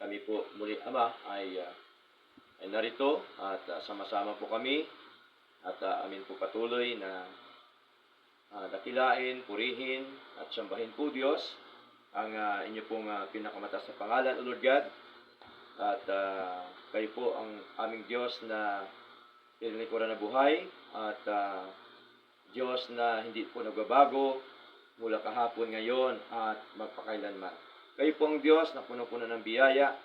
kami po muli, Ama, ay narito at sama-sama po kami at amin po patuloy na dakilain, purihin at sambahin po Diyos ang inyo pong pinakamataas na pangalan, O Lord God. At kayo po ang aming Diyos na pinalikuran na buhay at Diyos na hindi po nagbabago mula kahapon, ngayon at magpakailanman. Kayo po ang Diyos na puno-puno ng biyaya.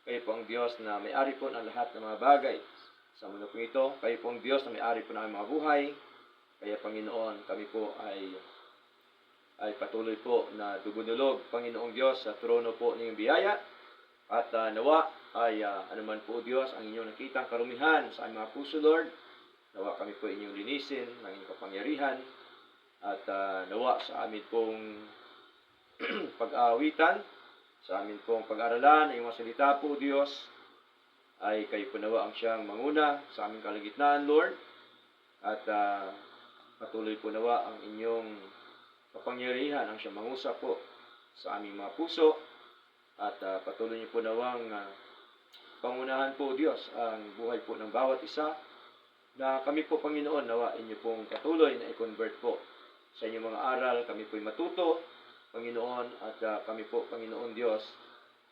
Kayo po ang Diyos na may-ari po ng lahat ng mga bagay sa mundo po ito. Kayo po ang Diyos na may-ari po ng aming mga buhay. Kaya Panginoon, kami po ay patuloy po na dubunulog, Panginoong Diyos, sa trono po ng biyaya. At nawa ay anuman po, Diyos, ang inyong nakitang karumihan sa aming mga puso, Lord. Nawa kami po inyong linisin ng inyong kapangyarihan. At nawa sa amin pong pag-aawitan, sa amin pong pag-aralan, ang mga salita po, Diyos, ay kayo po nawa ang siyang manguna sa aming kalagitnaan, Lord. At patuloy po nawa ang inyong kapangyarihan, ang siyang mangusap po sa aming mga puso. At patuloy niyo po nawang pangunahan po, Diyos, ang buhay po ng bawat isa, na kami po, Panginoon, nawa inyo pong patuloy na i-convert po sa inyong mga aral. Kami po'y matuto, Panginoon, at kami po, Panginoon Diyos,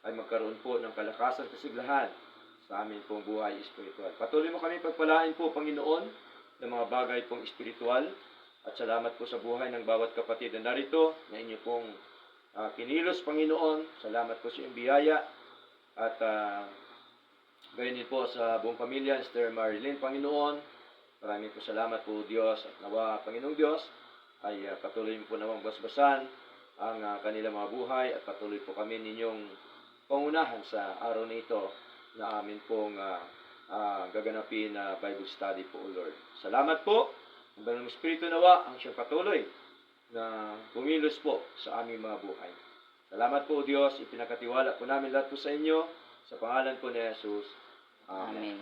ay magkaroon po ng kalakasan, kasiglahan sa amin pong buhay espiritual. Patuloy mo kami pagpalain po, Panginoon, ng mga bagay pong espiritual. At salamat po sa buhay ng bawat kapatid na narito, na inyo pong kinilos, Panginoon. Salamat po sa iyong biyaya. At gayon din po sa buong pamilya, Sister Marilyn, Panginoon. Maraming po salamat po, Diyos. At nawa, Panginoong Diyos, ay patuloy po nawang basbasan ang kanilang mga buhay. At patuloy po kami ninyong pangunahan sa araw na ito na amin pong gaganapin na Bible study po, O Lord. Salamat po. Ang Banal Espiritu nawa ang siyang patuloy na kumilos po sa aming mga buhay. Salamat po, Diyos. Ipinakatiwala po namin lahat po sa inyo. Sa pangalan po ni Jesus. Amen.